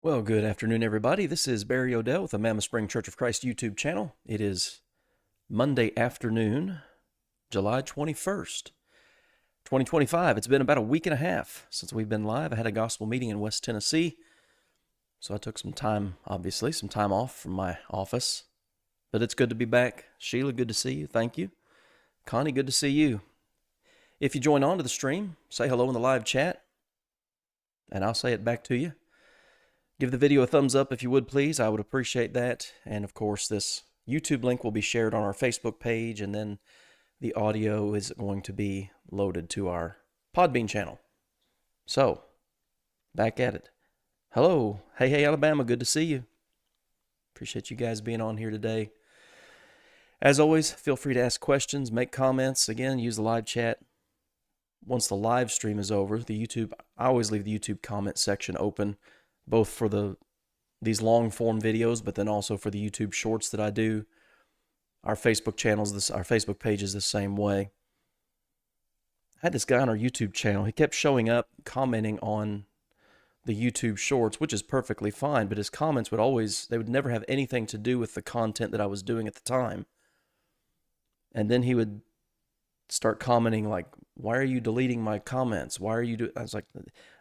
Well, good afternoon, everybody. This is Barry Odell with the Mammoth Spring Church of Christ YouTube channel. It is Monday afternoon, July 21st, 2025. It's been about a week and a half since we've been live. I had a gospel meeting in West Tennessee, so I took some time, obviously, some time off from my office. But it's good to be back. Sheila, good to see you. Thank you. Connie, good to see you. If you join on to the stream, say hello in the live chat, and I'll say it back to you. Give the video a thumbs up if you would, please. I would appreciate that. And of course, this YouTube link will be shared on our Facebook page, and then the audio is going to be loaded to our Podbean channel. So, back at it. Hello. Hey, Alabama. Good to see you. Appreciate you guys being on here today. As always, feel free to ask questions, make comments. Again, use the live chat. Once the live stream is over, I always leave the YouTube comment section open, both for these long form videos, but then also for the YouTube shorts that I do. Our Facebook our Facebook page is the same way. I had this guy on our YouTube channel. He kept showing up, commenting on the YouTube shorts, which is perfectly fine, but his comments they would never have anything to do with the content that I was doing at the time. And then he would start commenting like, why are you deleting my comments? Why are you I was like,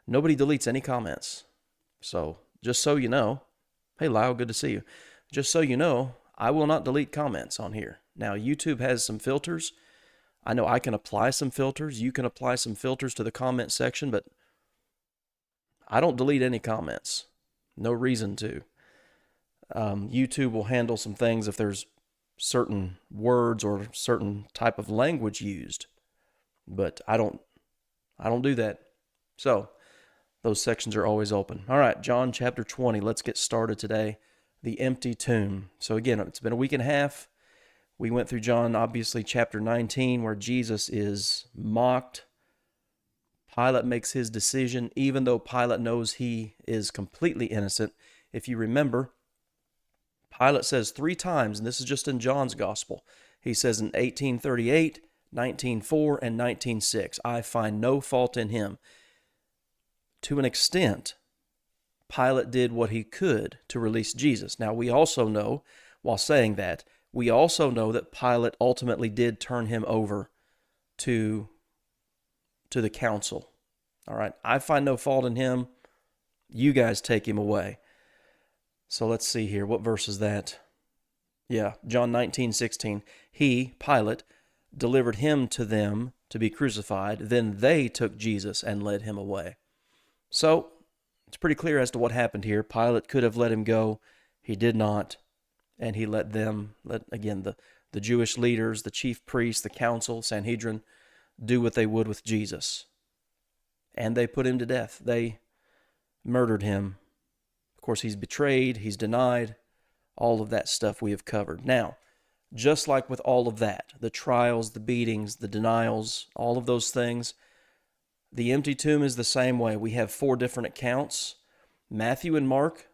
nobody deletes any comments. So, just so you know, hey Lyle, good to see you. Just so you know, I will not delete comments on here. Now, YouTube has some filters. I know I can apply some filters. You can apply some filters to the comment section, but I don't delete any comments. No reason to. YouTube will handle some things if there's certain words or certain type of language used, but I don't do that. So, those sections are always open. All right, John chapter 20. Let's get started today. The empty tomb. So again, it's been a week and a half. We went through John, obviously, chapter 19, where Jesus is mocked. Pilate makes his decision, even though Pilate knows he is completely innocent. If you remember, Pilate says 3 times, and this is just in John's gospel. He says in 18:38, 19:4, and 19:6, I find no fault in him. To an extent, Pilate did what he could to release Jesus. Now, we also know, while saying that, we also know that Pilate ultimately did turn him over to the council. All right, I find no fault in him. You guys take him away. So let's see here. What verse is that? Yeah, John 19:16. He, Pilate, delivered him to them to be crucified. Then they took Jesus and led him away. So, it's pretty clear as to what happened here. Pilate could have let him go. He did not. And he let the Jewish leaders, the chief priests, the council, Sanhedrin, do what they would with Jesus. And they put him to death. They murdered him. Of course, he's betrayed, he's denied. All of that stuff we have covered. Now, just like with all of that, the trials, the beatings, the denials, all of those things, the empty tomb is the same way. We have 4 different accounts. Matthew and Mark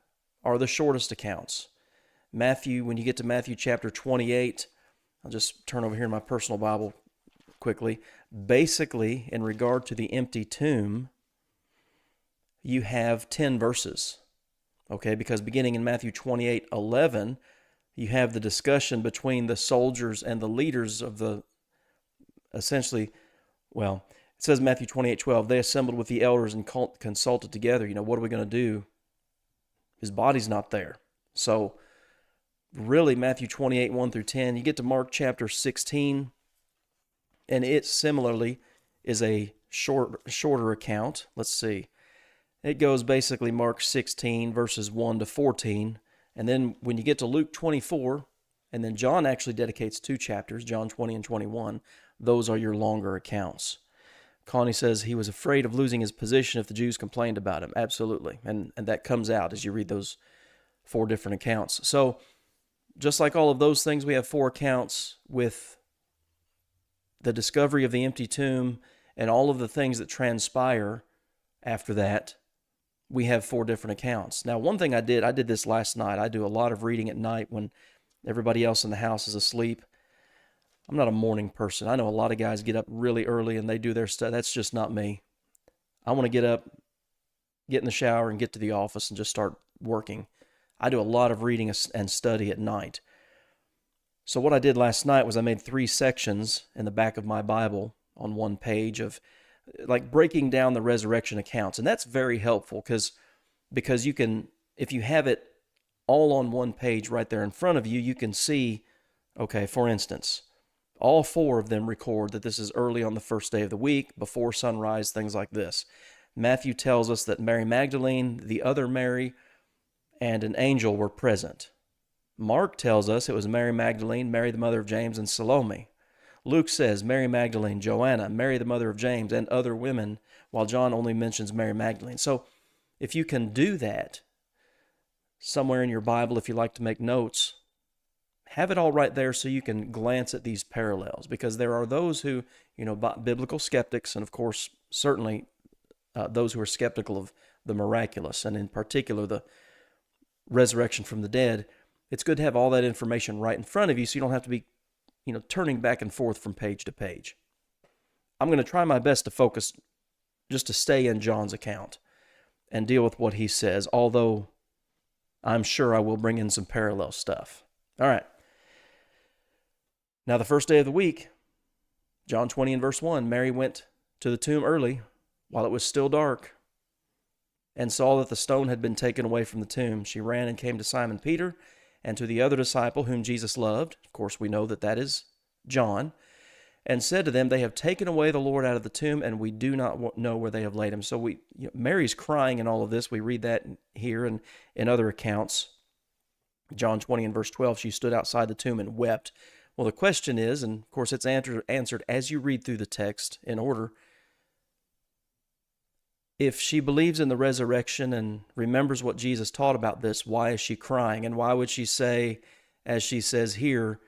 are the shortest accounts. Matthew, when you get to Matthew chapter 28, I'll just turn over here in my personal Bible quickly. Basically, in regard to the empty tomb, you have 10 verses. Okay, because beginning in Matthew 28:11, you have the discussion between the soldiers and the leaders of it says Matthew 28:12, they assembled with the elders and consulted together. What are we going to do? His body's not there. So, really, Matthew 28:1 through 10, you get to Mark chapter 16, and it similarly is a shorter account. Let's see. It goes basically Mark 16, verses 1 to 14. And then when you get to Luke 24, and then John actually dedicates 2 chapters, John 20 and 21, those are your longer accounts. Connie says he was afraid of losing his position if the Jews complained about him. Absolutely. And that comes out as you read those 4 different accounts. So just like all of those things, we have 4 accounts with the discovery of the empty tomb and all of the things that transpire after that. We have 4 different accounts. Now, one thing I did this last night. I do a lot of reading at night when everybody else in the house is asleep. I'm not a morning person. I know a lot of guys get up really early and they do their stuff. That's just not me. I want to get up, get in the shower, and get to the office and just start working. I do a lot of reading and study at night. So what I did last night was I made 3 sections in the back of my Bible on one page of like breaking down the resurrection accounts. And that's very helpful because you can, if you have it all on one page right there in front of you, you can see, okay, for instance, all 4 of them record that this is early on the first day of the week, before sunrise, things like this. Matthew tells us that Mary Magdalene, the other Mary, and an angel were present. Mark tells us it was Mary Magdalene, Mary the mother of James, and Salome. Luke says Mary Magdalene, Joanna, Mary the mother of James, and other women, while John only mentions Mary Magdalene. So if you can do that somewhere in your Bible, if you like to make notes, have it all right there so you can glance at these parallels, because there are those who, biblical skeptics, and of course, certainly those who are skeptical of the miraculous, and in particular the resurrection from the dead. It's good to have all that information right in front of you so you don't have to be, turning back and forth from page to page. I'm going to try my best to focus, just to stay in John's account and deal with what he says, although I'm sure I will bring in some parallel stuff. All right. Now, the first day of the week, John 20 and verse 1, Mary went to the tomb early while it was still dark and saw that the stone had been taken away from the tomb. She ran and came to Simon Peter and to the other disciple whom Jesus loved. Of course, we know that is John. And said to them, they have taken away the Lord out of the tomb, and we do not know where they have laid him. So Mary's crying in all of this. We read that here and in other accounts. John 20 and verse 12, she stood outside the tomb and wept. Well, the question is, and of course it's answered as you read through the text in order, if she believes in the resurrection and remembers what Jesus taught about this, why is she crying? And why would she say, as she says here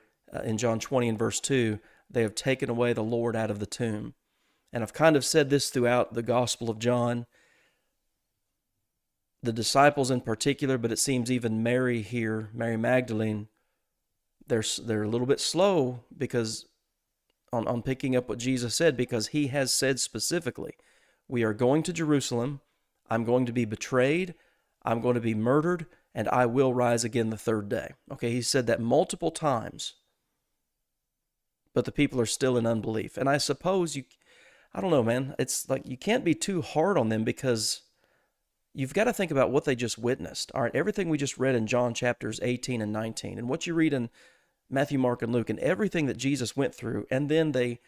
in John 20 and verse 2, they have taken away the Lord out of the tomb? And I've kind of said this throughout the Gospel of John, the disciples in particular, but it seems even Mary here, Mary Magdalene, they're a little bit slow because on picking up what Jesus said, because he has said specifically, we are going to Jerusalem, I'm going to be betrayed, I'm going to be murdered, and I will rise again the 3rd day. Okay, he said that multiple times, but the people are still in unbelief. And I suppose I don't know, man, it's like you can't be too hard on them because you've got to think about what they just witnessed. All right, everything we just read in John chapters 18 and 19, and what you read in Matthew, Mark, and Luke, and everything that Jesus went through, and then they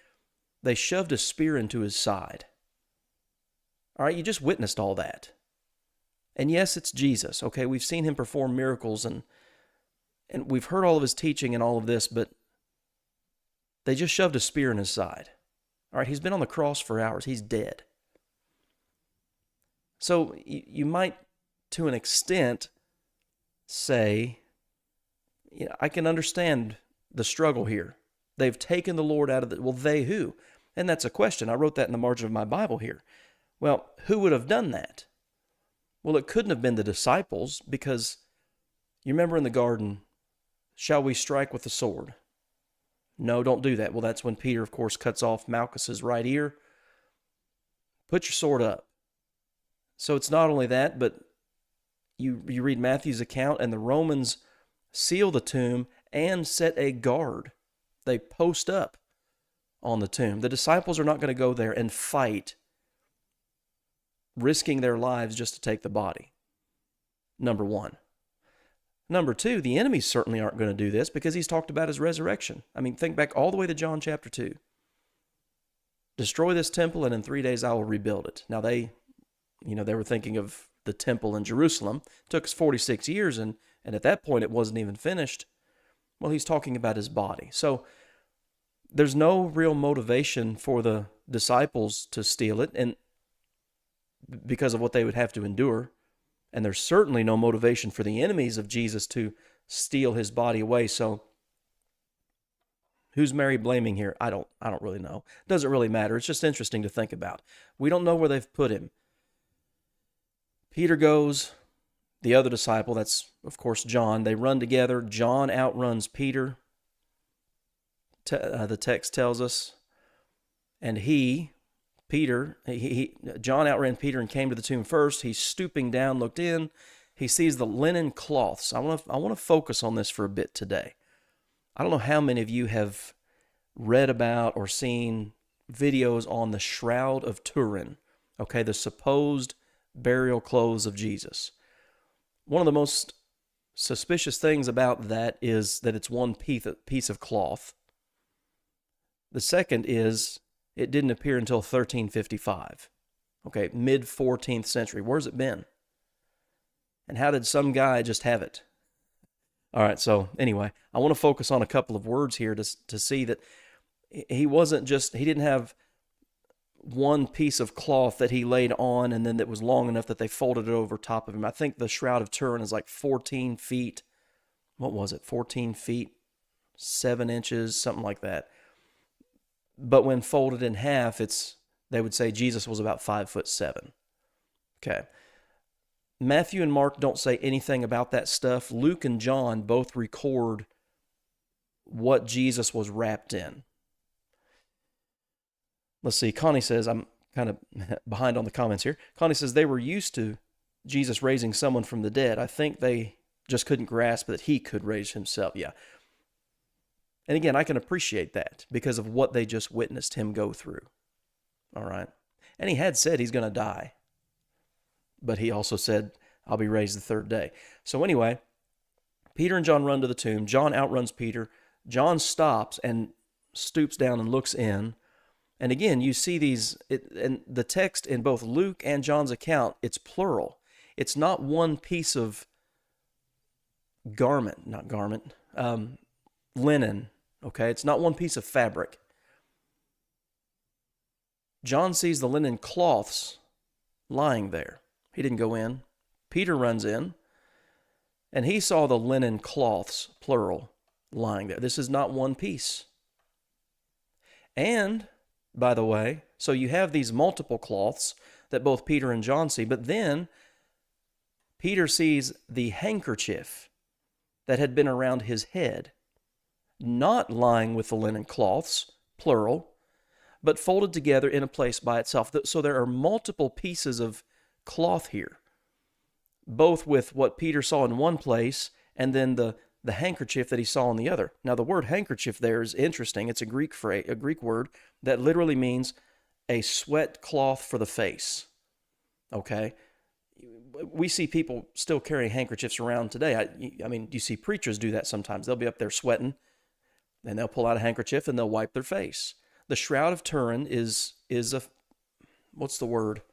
shoved a spear into his side. All right, you just witnessed all that. And yes, it's Jesus, okay? We've seen him perform miracles, and we've heard all of his teaching and all of this, but they just shoved a spear in his side. All right, he's been on the cross for hours. He's dead. So you might, to an extent, say, I can understand the struggle here. They've taken the Lord out of the... Well, they who? And that's a question. I wrote that in the margin of my Bible here. Well, who would have done that? Well, it couldn't have been the disciples, because you remember in the garden, shall we strike with the sword? No, don't do that. Well, that's when Peter, of course, cuts off Malchus's right ear. Put your sword up. So it's not only that, but you read Matthew's account, and the Romans seal the tomb and set a guard. They post up on the tomb. The disciples are not going to go there and fight, risking their lives just to take the body. Number one. Number two, the enemies certainly aren't going to do this because he's talked about his resurrection. I mean, think back all the way to John chapter 2. Destroy this temple, and in 3 days I will rebuild it. Now they were thinking of the temple in Jerusalem. It took us 46 years, and at that point it wasn't even finished. Well, he's talking about his body. So there's no real motivation for the disciples to steal it, and because of what they would have to endure. And there's certainly no motivation for the enemies of Jesus to steal his body away. So who's Mary blaming here? I don't really know. Doesn't really matter. It's just interesting to think about. We don't know where they've put him. Peter goes, the other disciple, that's of course John, they run together. John outruns Peter. The text tells us. And John outran Peter and came to the tomb first. He stooping down, looked in. he sees the linen cloths. I want to focus on this for a bit today. I don't know how many of you have read about or seen videos on the Shroud of Turin, okay, the supposed burial clothes of Jesus. One of the most suspicious things about that is that it's one piece of cloth. The second is it didn't appear until 1355, okay, mid-14th century. Where's it been? And how did some guy just have it? All right, so anyway, I want to focus on a couple of words here to see that he didn't have one piece of cloth that he laid on and then that was long enough that they folded it over top of him. I think the Shroud of Turin is like 14 feet. What was it? 14 feet, 7 inches, something like that. But when folded in half, they would say Jesus was about 5'7". Okay. Matthew and Mark don't say anything about that stuff. Luke and John both record what Jesus was wrapped in. Let's see, Connie says, I'm kind of behind on the comments here. Connie says they were used to Jesus raising someone from the dead. I think they just couldn't grasp that he could raise himself. Yeah. And again, I can appreciate that because of what they just witnessed him go through. All right. And he had said he's going to die. But he also said, I'll be raised the third day. So anyway, Peter and John run to the tomb. John outruns Peter. John stops and stoops down and looks in. And again, you see and the text in both Luke and John's account, it's plural. It's not one piece of linen, okay? It's not one piece of fabric. John sees the linen cloths lying there. He didn't go in. Peter runs in, and he saw the linen cloths, plural, lying there. This is not one piece. And, by the way, so you have these multiple cloths that both Peter and John see, but then Peter sees the handkerchief that had been around his head, not lying with the linen cloths, plural, but folded together in a place by itself. So there are multiple pieces of cloth here, both with what Peter saw in one place and then the handkerchief that he saw in the other. Now, the word handkerchief there is interesting. It's a Greek word that literally means a sweat cloth for the face. Okay? We see people still carrying handkerchiefs around today. I mean, you see preachers do that sometimes. They'll be up there sweating, and they'll pull out a handkerchief and they'll wipe their face. The Shroud of Turin is a, what's the word?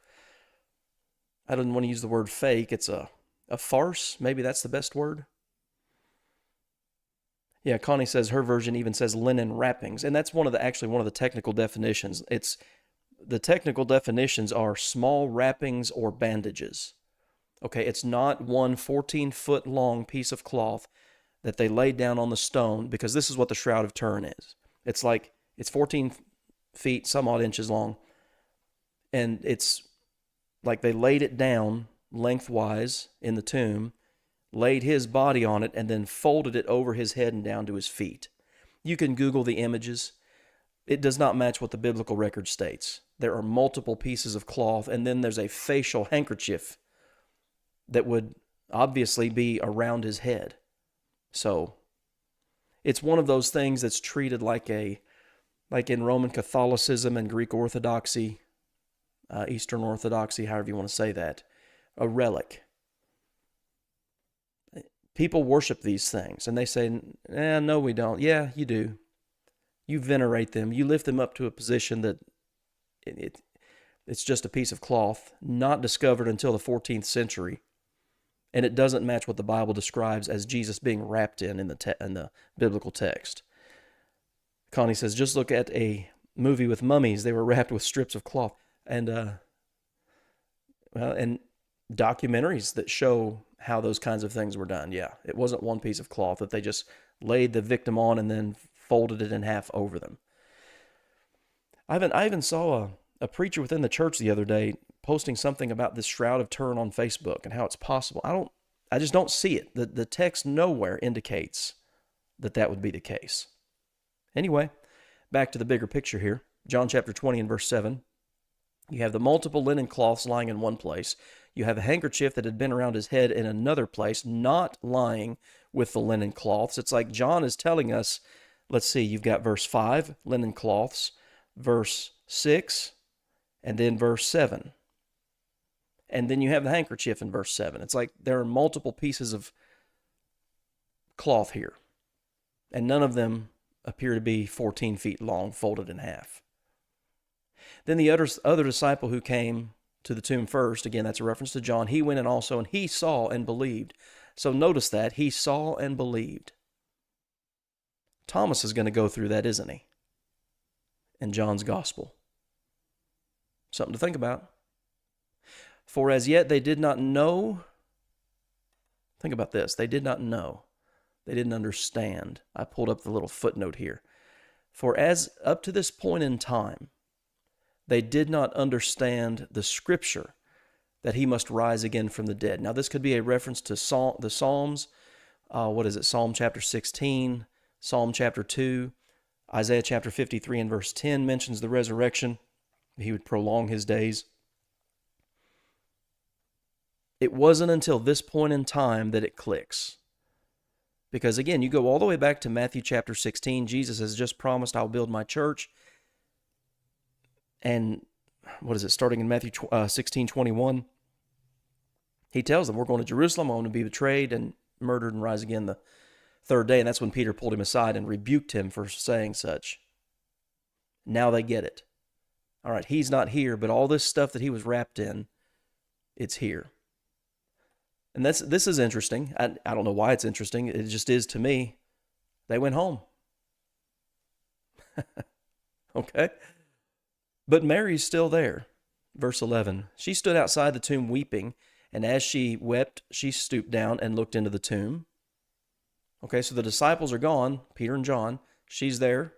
I don't want to use the word fake. It's a farce. Maybe that's the best word. Yeah, Connie says her version even says linen wrappings, and that's one of the technical definitions. The technical definitions are small wrappings or bandages. Okay, it's not one 14-foot long piece of cloth that they laid down on the stone, because this is what the Shroud of Turin is. It's 14 feet, some odd inches long, and it's like they laid it down lengthwise in the tomb, laid his body on it, and then folded it over his head and down to his feet. You can Google the images. It does not match what the biblical record states. There are multiple pieces of cloth, and then there's a facial handkerchief that would obviously be around his head. So it's one of those things that's treated like in Roman Catholicism and Greek Orthodoxy, Eastern Orthodoxy, however you want to say that, a relic. People worship these things, and they say, no, we don't. Yeah, you do. You venerate them. You lift them up to a position that it's just a piece of cloth, not discovered until the 14th century, and it doesn't match what the Bible describes as Jesus being wrapped in the biblical text. Connie says, just look at a movie with mummies. They were wrapped with strips of cloth. And documentaries that show how those kinds of things were done. Yeah, it wasn't one piece of cloth that they just laid the victim on and then folded it in half over them. I even saw a preacher within the church the other day posting something about this Shroud of Turin on Facebook and how it's possible. I just don't see it. The text nowhere indicates that would be the case. Anyway, back to the bigger picture here. John chapter 20 and verse 7. You have the multiple linen cloths lying in one place. You have a handkerchief that had been around his head in another place, not lying with the linen cloths. It's like John is telling us, let's see, you've got verse 5, linen cloths, verse 6, and then verse 7. And then you have the handkerchief in verse 7. It's like there are multiple pieces of cloth here, and none of them appear to be 14 feet long, folded in half. Then the other disciple who came to the tomb first, again, that's a reference to John, he went in also, and he saw and believed. So notice that, he saw and believed. Thomas is going to go through that, isn't he? In John's gospel. Something to think about. For as yet they did not know. Think about this. They did not know. They didn't understand. I pulled up the little footnote here. For as up to this point in time, they did not understand the scripture that he must rise again from the dead. Now, this could be a reference to the Psalms. Psalm chapter 16, Psalm chapter 2, Isaiah chapter 53 and verse 10 mentions the resurrection. He would prolong his days. It wasn't until this point in time that it clicks. Because again, you go all the way back to Matthew chapter 16. Jesus has just promised, I'll build my church. And starting in Matthew 16:21, he tells them, we're going to Jerusalem, I'm going to be betrayed and murdered and rise again the third day. And that's when Peter pulled him aside and rebuked him for saying such. Now they get it. All right, he's not here, but all this stuff that he was wrapped in, it's here. And this is interesting. I don't know why it's interesting. It just is to me. They went home. Okay? But Mary's still there. Verse 11. She stood outside the tomb weeping, and as she wept, she stooped down and looked into the tomb. Okay, so the disciples are gone, Peter and John. She's there,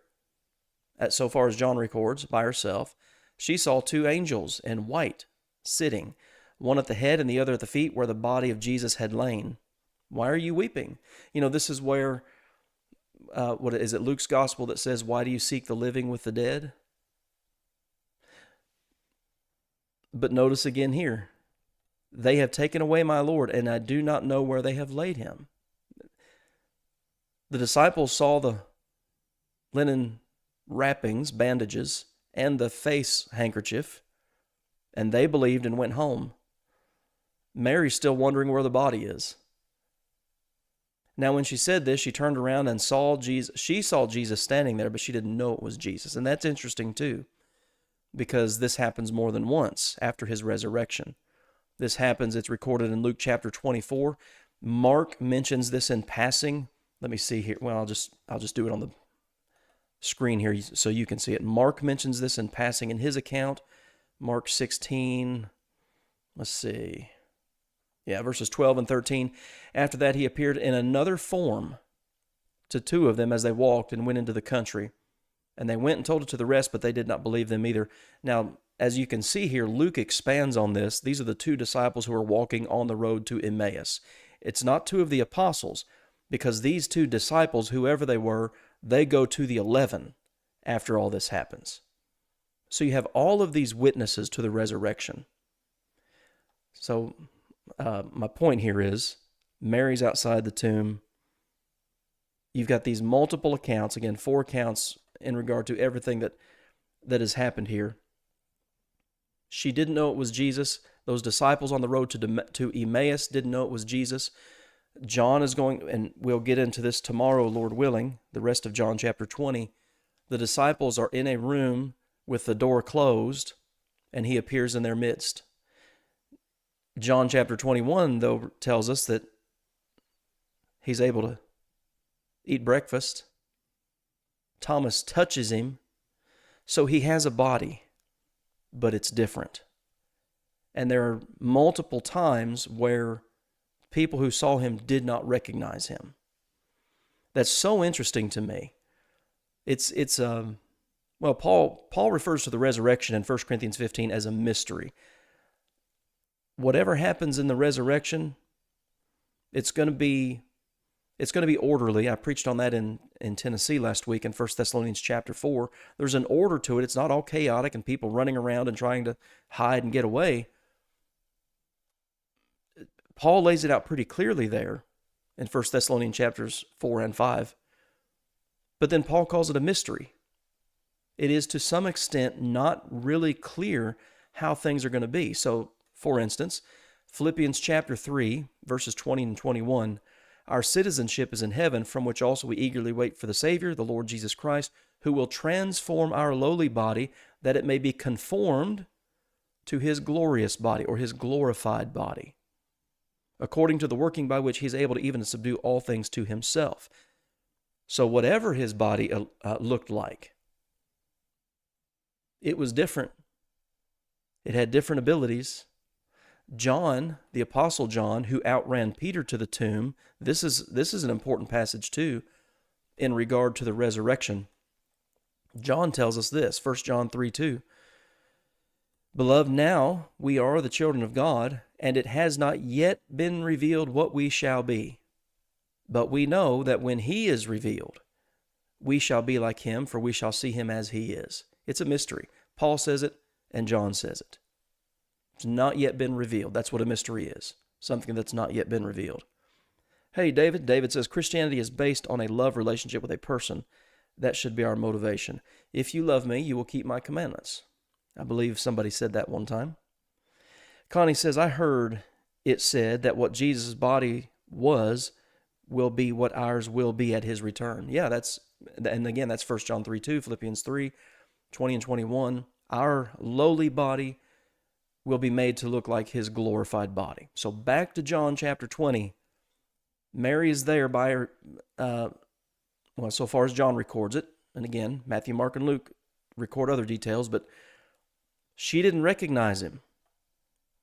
so far as John records, by herself. She saw two angels in white sitting, one at the head and the other at the feet where the body of Jesus had lain. Why are you weeping? You know, this is where, Luke's gospel that says, why do you seek the living with the dead? But notice again here, they have taken away my Lord, and I do not know where they have laid him. The disciples saw the linen wrappings, bandages, and the face handkerchief, and they believed and went home. Mary's still wondering where the body is. Now, when she said this, she turned around and saw Jesus. She saw Jesus standing there, but she didn't know it was Jesus. And that's interesting too, because this happens more than once after his resurrection. This happens, it's recorded in Luke chapter 24. Mark mentions this in passing. Let me see here. Well, I'll just do it on the screen here so you can see it. Mark mentions this in passing in his account. Mark 16, let's see. Yeah, verses 12 and 13. After that, he appeared in another form to two of them as they walked and went into the country. And they went and told it to the rest, but they did not believe them either. Now, as you can see here, Luke expands on this. These are the two disciples who are walking on the road to Emmaus. It's not two of the apostles, because these two disciples, whoever they were, they go to the 11 after all this happens. So you have all of these witnesses to the resurrection. So my point here is, Mary's outside the tomb. You've got these multiple accounts, again, 4 accounts in regard to everything that has happened here. She didn't know it was Jesus. Those disciples on the road to Emmaus didn't know it was Jesus. John is going, and we'll get into this tomorrow, Lord willing, the rest of John chapter 20. The disciples are in a room with the door closed, and he appears in their midst. John chapter 21, though, tells us that he's able to eat breakfast. Thomas touches him. So he has a body, but it's different. And there are multiple times where people who saw him did not recognize him. That's so interesting to me. Paul refers to the resurrection in 1 Corinthians 15 as a mystery. Whatever happens in the resurrection, it's going to be orderly. I preached on that in Tennessee last week in 1 Thessalonians chapter 4. There's an order to it. It's not all chaotic and people running around and trying to hide and get away. Paul lays it out pretty clearly there in 1 Thessalonians chapters 4 and 5. But then Paul calls it a mystery. It is to some extent not really clear how things are going to be. So, for instance, Philippians chapter 3, verses 20 and 21, our citizenship is in heaven, from which also we eagerly wait for the Savior, the Lord Jesus Christ, who will transform our lowly body, that it may be conformed to his glorious body, or his glorified body, according to the working by which he is able to even subdue all things to himself. So whatever his body looked like, it was different. It had different abilities. John, the Apostle John, who outran Peter to the tomb, this is an important passage too in regard to the resurrection. John tells us this, 1 John 3:2. Beloved, now we are the children of God, and it has not yet been revealed what we shall be. But we know that when he is revealed, we shall be like him, for we shall see him as he is. It's a mystery. Paul says it, and John says it. It's not yet been revealed. That's what a mystery is. Something that's not yet been revealed. Hey, David. David says, Christianity is based on a love relationship with a person. That should be our motivation. If you love me, you will keep my commandments. I believe somebody said that one time. Connie says, I heard it said that what Jesus' body was will be what ours will be at his return. Yeah, and again, that's 1 John 3:2, Philippians 3, 20 and 21. Our lowly body will be made to look like his glorified body. So back to John chapter 20. Mary is there by her, so far as John records it. And again, Matthew, Mark, and Luke record other details, but she didn't recognize him.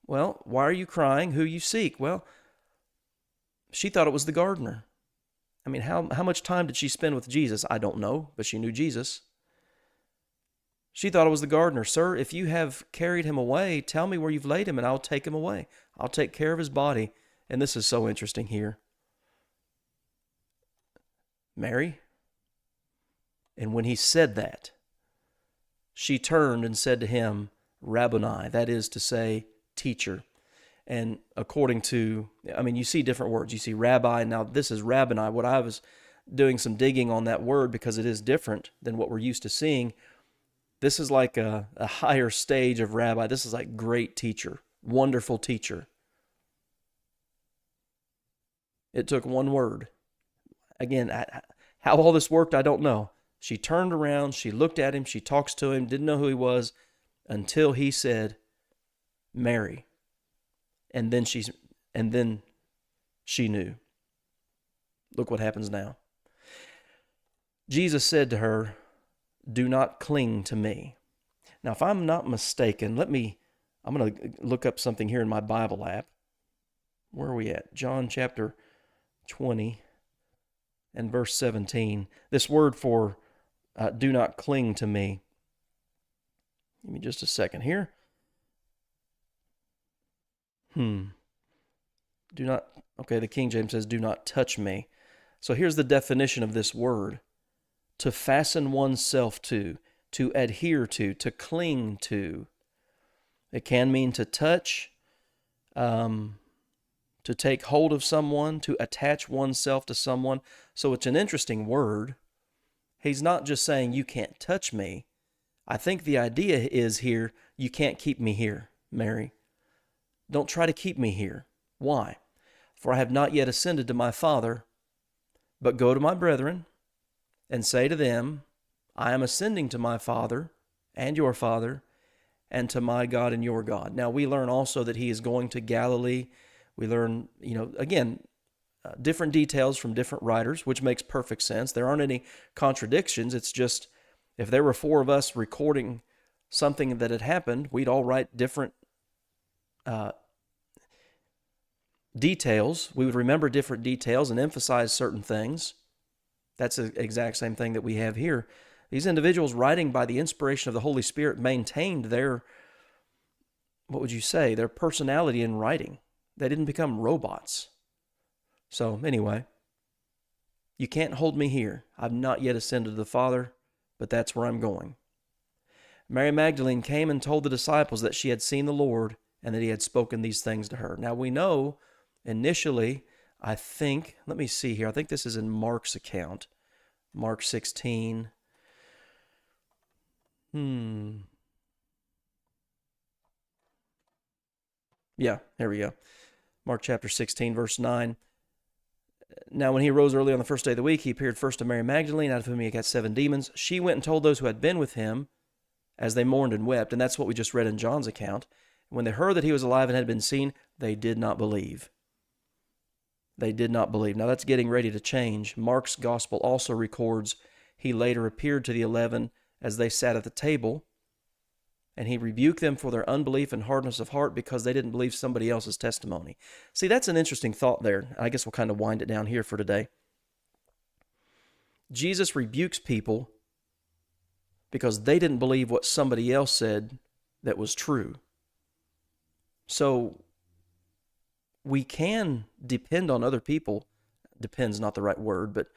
Well, why are you crying? Who you seek? Well, she thought it was the gardener. I mean, how much time did she spend with Jesus? I don't know, but she knew Jesus. She thought it was the gardener. Sir, if you have carried him away, tell me where you've laid him, and I'll take him away. I'll take care of his body. And this is so interesting here. Mary. And when he said that, she turned and said to him, Rabboni, that is to say, teacher. And according to, you see different words. You see rabbi, now this is rabboni. What I was doing some digging on that word, because it is different than what we're used to seeing. This is like a higher stage of rabbi. This is like great teacher, wonderful teacher. It took one word. Again, how all this worked, I don't know. She turned around, she looked at him, she talks to him, didn't know who he was, until he said, Mary. And then she knew. Look what happens now. Jesus said to her, do not cling to me. Now, if I'm not mistaken, I'm going to look up something here in my Bible app. Where are we at? John chapter 20 and verse 17. This word for do not cling to me. Give me just a second here. The King James says, do not touch me. So here's the definition of this word. To fasten oneself to adhere to cling to. It can mean to touch, to take hold of someone, to attach oneself to someone. So it's an interesting word. He's not just saying, you can't touch me. I think the idea is here, you can't keep me here, Mary. Don't try to keep me here. Why? For I have not yet ascended to my Father, but go to my brethren and say to them, I am ascending to my Father and your Father, and to my God and your God. Now we learn also that he is going to Galilee. We learn, different details from different writers, which makes perfect sense. There aren't any contradictions. It's just, if there were four of us recording something that had happened, we'd all write different details. We would remember different details and emphasize certain things. That's the exact same thing that we have here. These individuals, writing by the inspiration of the Holy Spirit, maintained their personality in writing. They didn't become robots. So anyway, you can't hold me here. I've not yet ascended to the Father, but that's where I'm going. Mary Magdalene came and told the disciples that she had seen the Lord and that he had spoken these things to her. Now we know initially, I think, let me see here. I think this is in Mark's account. Mark 16. Yeah, there we go. Mark chapter 16, verse 9. Now, when he arose early on the first day of the week, he appeared first to Mary Magdalene, out of whom he had cast 7 demons. She went and told those who had been with him, as they mourned and wept. And that's what we just read in John's account. When they heard that he was alive and had been seen, they did not believe. They did not believe. Now, that's getting ready to change. Mark's gospel also records he later appeared to the 11 as they sat at the table, and he rebuked them for their unbelief and hardness of heart because they didn't believe somebody else's testimony. See, that's an interesting thought there. I guess we'll kind of wind it down here for today. Jesus rebukes people because they didn't believe what somebody else said that was true. So we can depend on other people. Depend's not the right word, but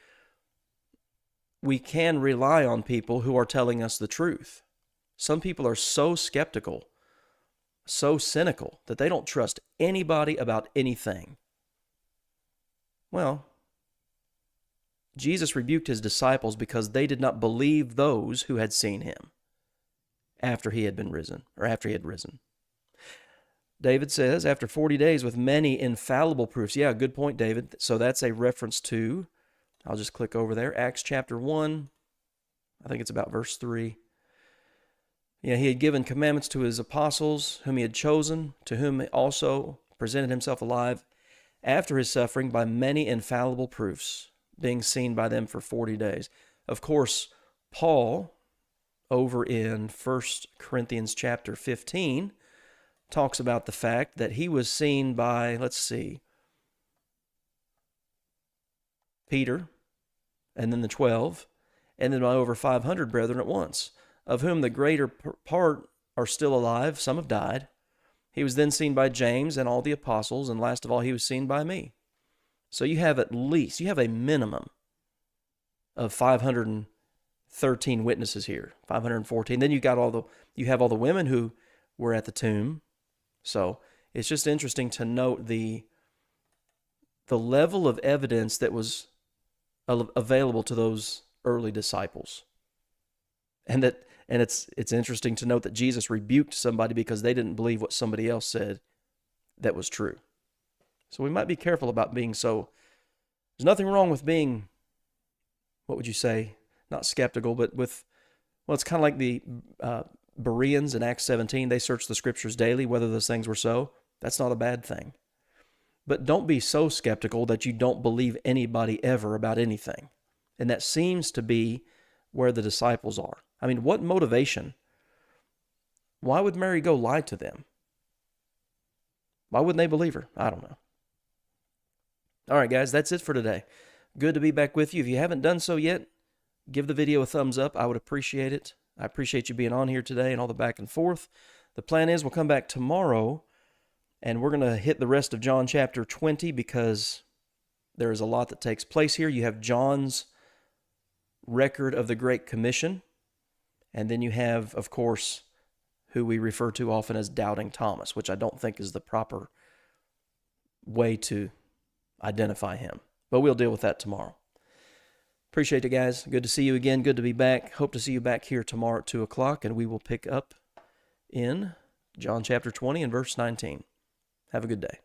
we can rely on people who are telling us the truth. Some people are so skeptical, so cynical, that they don't trust anybody about anything. Well, Jesus rebuked his disciples because they did not believe those who had seen him after he had been risen, or after he had risen. David says, after 40 days with many infallible proofs. Yeah, good point, David. So that's a reference to, I'll just click over there, Acts chapter 1. I think it's about verse 3. Yeah, he had given commandments to his apostles, whom he had chosen, to whom he also presented himself alive after his suffering by many infallible proofs, being seen by them for 40 days. Of course, Paul, over in 1 Corinthians chapter 15, talks about the fact that he was seen by, Peter, and then the 12, and then by over 500 brethren at once, of whom the greater part are still alive, some have died. He was then seen by James and all the apostles, and last of all, he was seen by me. So you have a minimum of 513 witnesses here, 514. Then you have all the women who were at the tomb. So it's just interesting to note the level of evidence that was available to those early disciples. And it's interesting to note that Jesus rebuked somebody because they didn't believe what somebody else said that was true. So we might be careful about being so. There's nothing wrong with being, what would you say, not skeptical, but it's kind of like the Bereans in Acts 17. They searched the scriptures daily, whether those things were so. That's not a bad thing. But don't be so skeptical that you don't believe anybody ever about anything. And that seems to be where the disciples are. I mean, what motivation? Why would Mary go lie to them? Why wouldn't they believe her? I don't know. All right, guys, that's it for today. Good to be back with you. If you haven't done so yet, give the video a thumbs up. I would appreciate it. I appreciate you being on here today and all the back and forth. The plan is we'll come back tomorrow, and we're going to hit the rest of John chapter 20 because there is a lot that takes place here. You have John's record of the Great Commission, and then you have, of course, who we refer to often as Doubting Thomas, which I don't think is the proper way to identify him. But we'll deal with that tomorrow. Appreciate it, guys. Good to see you again. Good to be back. Hope to see you back here tomorrow at 2 o'clock, and we will pick up in John chapter 20 and verse 19. Have a good day.